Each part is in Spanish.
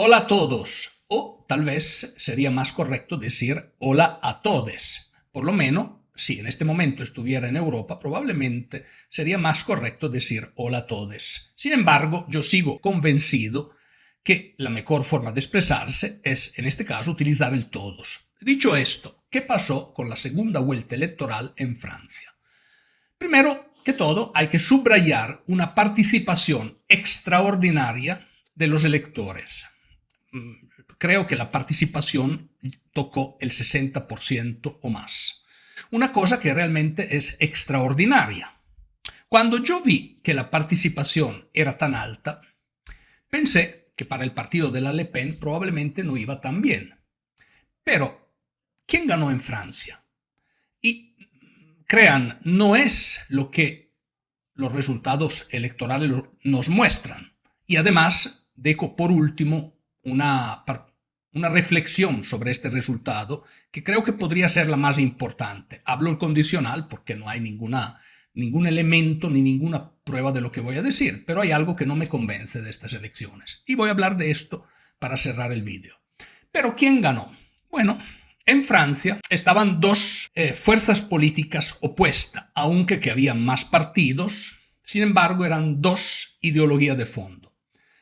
hola a todos, o tal vez sería más correcto decir hola a todes. Por lo menos, si en este momento estuviera en Europa, probablemente sería más correcto decir hola a todes. Sin embargo, yo sigo convencido que la mejor forma de expresarse es, en este caso, utilizar el todos. Dicho esto, ¿qué pasó con la segunda vuelta electoral en Francia? Primero que todo, hay que subrayar una participación extraordinaria de los electores. Creo que la participación tocó el 60% o más. Una cosa que realmente es extraordinaria. Cuando yo vi que la participación era tan alta, pensé que para el partido de la Le Pen probablemente no iba tan bien. Pero, ¿quién ganó en Francia? Y crean, no es lo que los resultados electorales nos muestran. Y además, dejo por último una reflexión sobre este resultado que creo que podría ser la más importante. Hablo el condicional porque no hay ningún elemento ni ninguna prueba de lo que voy a decir, pero hay algo que no me convence de estas elecciones. Y voy a hablar de esto para cerrar el vídeo. Pero ¿quién ganó? Bueno, en Francia estaban dos fuerzas políticas opuestas, aunque que había más partidos. Sin embargo, eran dos ideologías de fondo.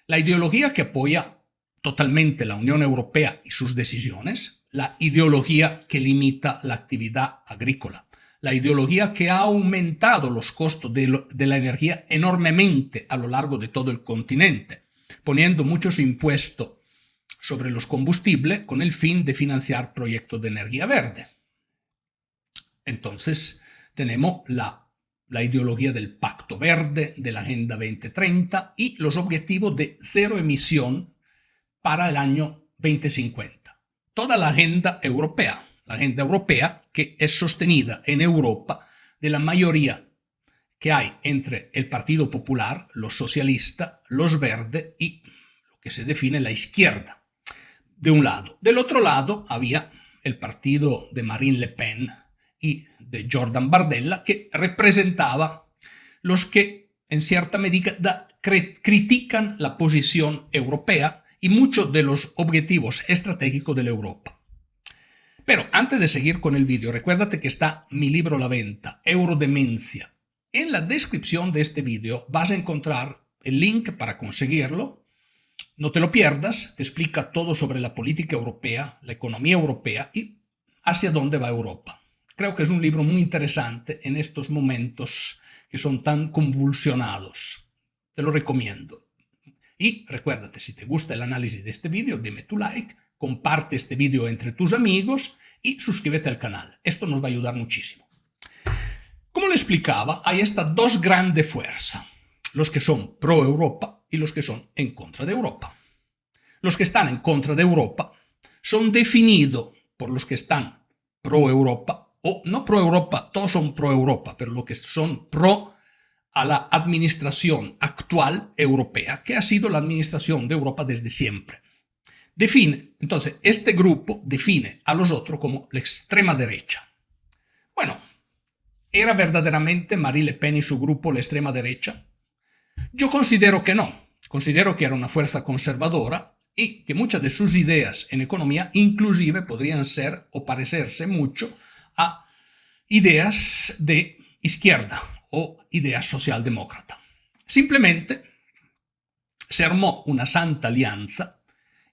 La ideología que apoya totalmente la Unión Europea y sus decisiones, la ideología que limita la actividad agrícola, la ideología que ha aumentado los costos de la energía enormemente a lo largo de todo el continente, poniendo muchos impuestos sobre los combustibles con el fin de financiar proyectos de energía verde. Entonces, tenemos la ideología del Pacto Verde, de la Agenda 2030 y los objetivos de cero emisión para el año 2050. Toda la agenda europea que es sostenida en Europa de la mayoría que hay entre el Partido Popular, los socialistas, los verdes y lo que se define la izquierda, de un lado. Del otro lado había el partido de Marine Le Pen y de Jordan Bardella, que representaba los que en cierta medida critican la posición europea y muchos de los objetivos estratégicos de la Europa. Pero antes de seguir con el vídeo, recuérdate que está mi libro a la venta, Eurodemencia. En la descripción de este vídeo vas a encontrar el link para conseguirlo. No te lo pierdas, te explica todo sobre la política europea, la economía europea y hacia dónde va Europa. Creo que es un libro muy interesante en estos momentos que son tan convulsionados. Te lo recomiendo. Y recuérdate, si te gusta el análisis de este vídeo, dime tu like, comparte este vídeo entre tus amigos y suscríbete al canal. Esto nos va a ayudar muchísimo. Como le explicaba, hay estas dos grandes fuerzas, los que son pro Europa y los que son en contra de Europa. Los que están en contra de Europa son definidos por los que están pro Europa, o no pro Europa, todos son pro Europa, pero los que son pro a la administración actual europea, que ha sido la administración de Europa desde siempre. Entonces, este grupo define a los otros como la extrema derecha. Bueno, ¿era verdaderamente Marine Le Pen y su grupo la extrema derecha? Yo considero que no. Considero que era una fuerza conservadora y que muchas de sus ideas en economía inclusive podrían ser o parecerse mucho a ideas de izquierda o ideas socialdemócrata. Simplemente se armó una santa alianza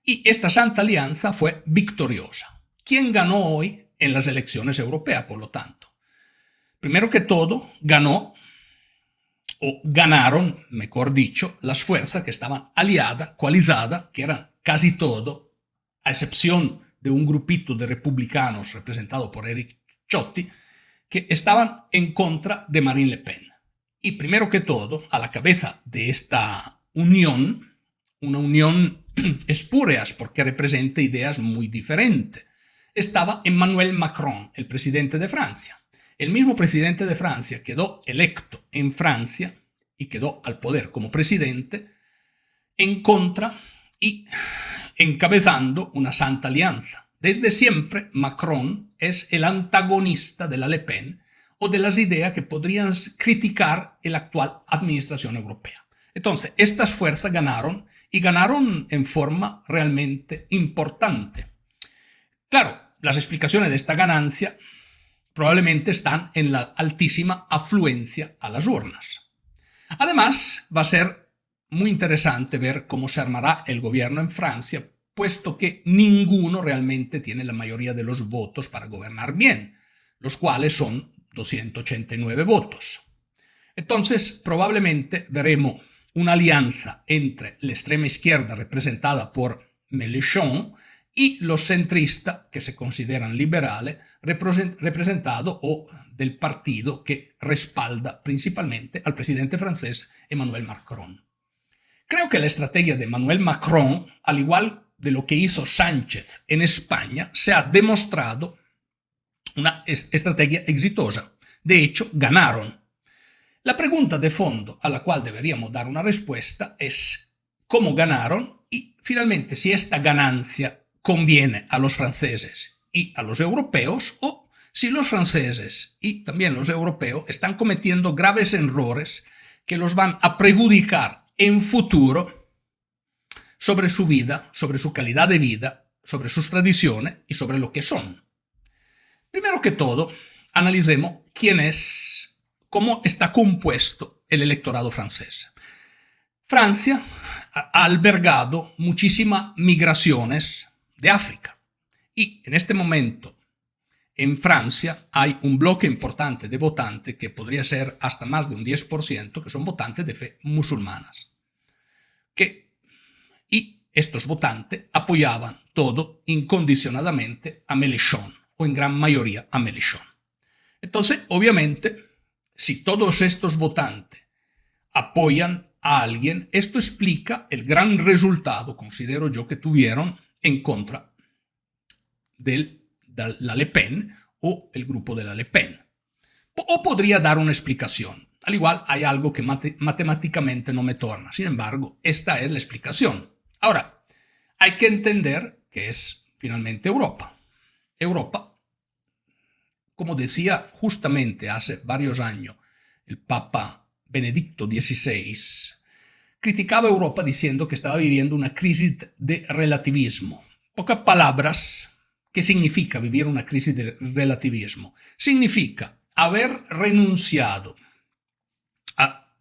y esta santa alianza fue victoriosa. ¿Quién ganó hoy en las elecciones europeas, por lo tanto? Primero que todo, ganaron, mejor dicho, las fuerzas que estaban aliadas, coalizadas, que eran casi todo, a excepción de un grupito de republicanos representado por Eric Ciotti, que estaban en contra de Marine Le Pen. Y primero que todo, a la cabeza de esta unión, una unión espúreas porque representa ideas muy diferentes, estaba Emmanuel Macron, el presidente de Francia. El mismo presidente de Francia quedó electo en Francia y quedó al poder como presidente en contra y encabezando una santa alianza. Desde siempre Macron es el antagonista de la Le Pen o de las ideas que podrían criticar la actual administración europea. Entonces, estas fuerzas ganaron y ganaron en forma realmente importante. Claro, las explicaciones de esta ganancia probablemente están en la altísima afluencia a las urnas. Además, va a ser muy interesante ver cómo se armará el gobierno en Francia, puesto que ninguno realmente tiene la mayoría de los votos para gobernar bien, los cuales son 289 votos. Entonces, probablemente veremos una alianza entre la extrema izquierda representada por Mélenchon y los centristas, que se consideran liberales, representados o del partido que respalda principalmente al presidente francés Emmanuel Macron. Creo que la estrategia de Emmanuel Macron, al igual de lo que hizo Sánchez en España, se ha demostrado una estrategia exitosa. De hecho, ganaron. La pregunta de fondo a la cual deberíamos dar una respuesta es cómo ganaron y finalmente si esta ganancia conviene a los franceses y a los europeos o si los franceses y también los europeos están cometiendo graves errores que los van a perjudicar en futuro sobre su vida, sobre su calidad de vida, sobre sus tradiciones y sobre lo que son. Primero que todo, analicemos cómo está compuesto el electorado francés. Francia ha albergado muchísimas migraciones de África y en este momento en Francia hay un bloque importante de votantes que podría ser hasta más de un 10%, que son votantes de fe musulmanas. Y estos votantes apoyaban todo incondicionadamente a Mélenchon, o en gran mayoría a Mélenchon. Entonces, obviamente, si todos estos votantes apoyan a alguien, esto explica el gran resultado, considero yo, que tuvieron en contra de la Le Pen o el grupo de la Le Pen. O podría dar una explicación. Al igual hay algo que matemáticamente no me torna. Sin embargo, esta es la explicación. Ahora, hay que entender que es finalmente Europa. Europa, como decía justamente hace varios años el Papa Benedicto XVI, criticaba a Europa diciendo que estaba viviendo una crisis de relativismo. Pocas palabras, ¿qué significa vivir una crisis de relativismo? Significa haber renunciado a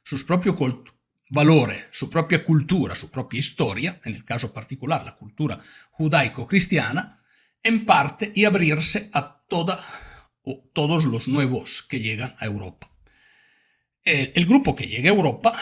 sus propios valores, su propia cultura, su propia historia, en el caso particular la cultura judaico-cristiana, en parte y abrirse a todos los nuevos que llegan a Europa. El grupo que llega a Europa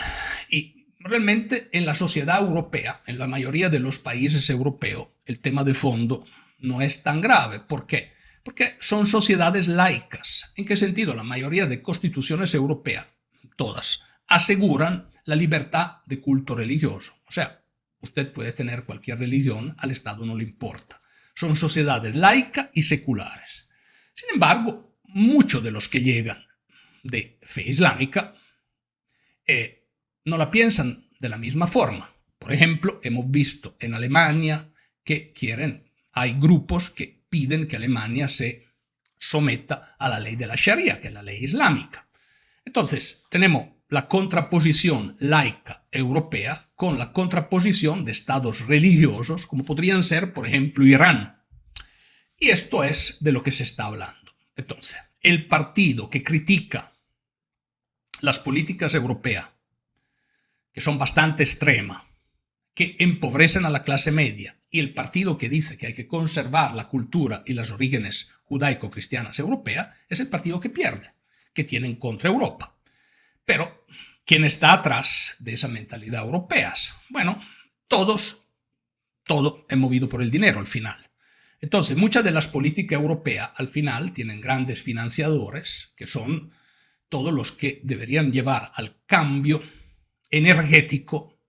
y realmente en la sociedad europea, en la mayoría de los países europeos, el tema de fondo no es tan grave. ¿Por qué? Porque son sociedades laicas. ¿En qué sentido? La mayoría de constituciones europeas, todas, aseguran la libertad de culto religioso. O sea, usted puede tener cualquier religión, al Estado no le importa. Son sociedades laicas y seculares. Sin embargo, muchos de los que llegan de fe islámica no la piensan de la misma forma. Por ejemplo, hemos visto en Alemania que hay grupos que piden que Alemania se someta a la ley de la Sharia, que es la ley islámica. Entonces, tenemos la contraposición laica europea con la contraposición de estados religiosos, como podrían ser, por ejemplo, Irán. Y esto es de lo que se está hablando. Entonces, el partido que critica las políticas europeas, que son bastante extremas, que empobrecen a la clase media, y el partido que dice que hay que conservar la cultura y los orígenes judaico-cristianas europeas, es el partido que pierde, que tiene en contra Europa. Pero, ¿quién está atrás de esa mentalidad europea? Bueno, todo es movido por el dinero al final. Entonces, muchas de las políticas europeas al final tienen grandes financiadores, que son todos los que deberían llevar al cambio energético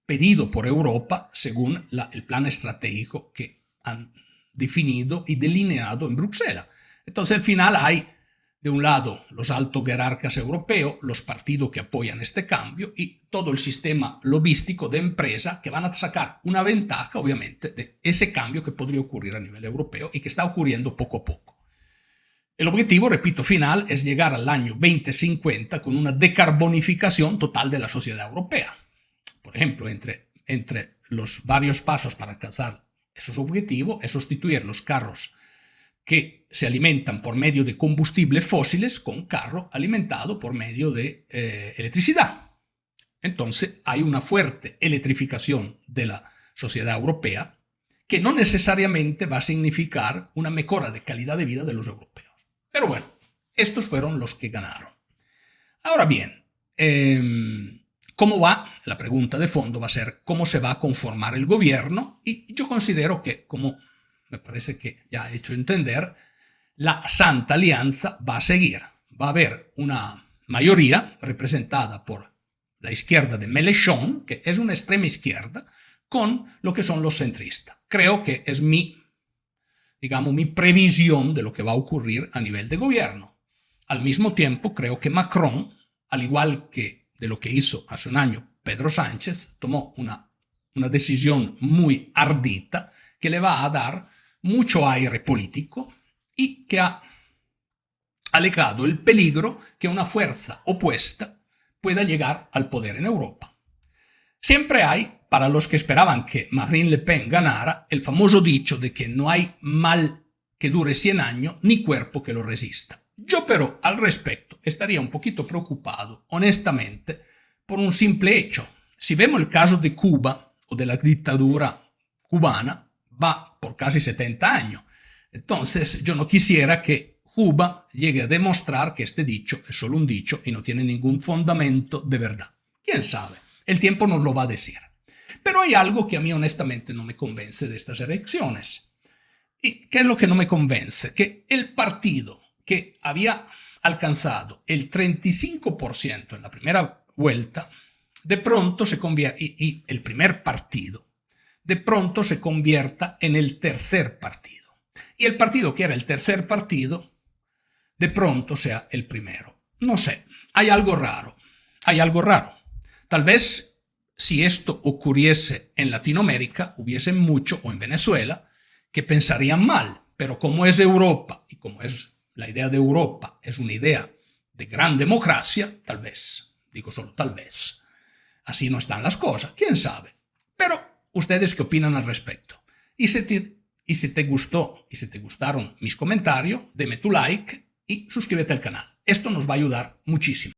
pedido por Europa según el plan estratégico que han definido y delineado en Bruselas. Entonces, al final hay, de un lado, los altos jerarcas europeos, los partidos que apoyan este cambio y todo el sistema lobístico de empresa que van a sacar una ventaja, obviamente, de ese cambio que podría ocurrir a nivel europeo y que está ocurriendo poco a poco. El objetivo, repito, final es llegar al año 2050 con una decarbonificación total de la sociedad europea. Por ejemplo, entre los varios pasos para alcanzar esos objetivos es sustituir los carros que se alimentan por medio de combustibles fósiles con carro alimentado por medio de electricidad. Entonces hay una fuerte electrificación de la sociedad europea que no necesariamente va a significar una mejora de calidad de vida de los europeos. Pero bueno, estos fueron los que ganaron. Ahora bien, ¿cómo va? La pregunta de fondo va a ser cómo se va a conformar el gobierno, y yo considero que, como me parece que ya he hecho entender, la Santa Alianza va a seguir. Va a haber una mayoría representada por la izquierda de Mélenchon, que es una extrema izquierda, con lo que son los centristas. Creo que es mi previsión de lo que va a ocurrir a nivel de gobierno. Al mismo tiempo, creo que Macron, al igual que de lo que hizo hace un año Pedro Sánchez, tomó una decisión muy ardita que le va a dar mucho aire político y que ha alegado el peligro que una fuerza opuesta pueda llegar al poder en Europa. Siempre hay, para los que esperaban que Marine Le Pen ganara, el famoso dicho de que no hay mal que dure 100 años ni cuerpo que lo resista. Yo pero al respecto estaría un poquito preocupado, honestamente, por un simple hecho. Si vemos el caso de Cuba o de la dictadura cubana, va por casi 70 años. Entonces yo no quisiera que Cuba llegue a demostrar que este dicho es solo un dicho y no tiene ningún fundamento de verdad. ¿Quién sabe? El tiempo nos lo va a decir. Pero hay algo que a mí honestamente no me convence de estas elecciones. ¿Y qué es lo que no me convence? Que el partido que había alcanzado el 35% en la primera vuelta, de pronto se convierte, y el primer partido, de pronto se convierta en el tercer partido. Y el partido que era el tercer partido, de pronto sea el primero. No sé, hay algo raro. Tal vez si esto ocurriese en Latinoamérica, hubiesen mucho, o en Venezuela, que pensarían mal. Pero como es Europa, y como es la idea de Europa, es una idea de gran democracia, tal vez, digo solo tal vez, así no están las cosas, quién sabe. Pero, ¿ustedes qué opinan al respecto? Y si te gustó y si te gustaron mis comentarios, deme tu like y suscríbete al canal. Esto nos va a ayudar muchísimo.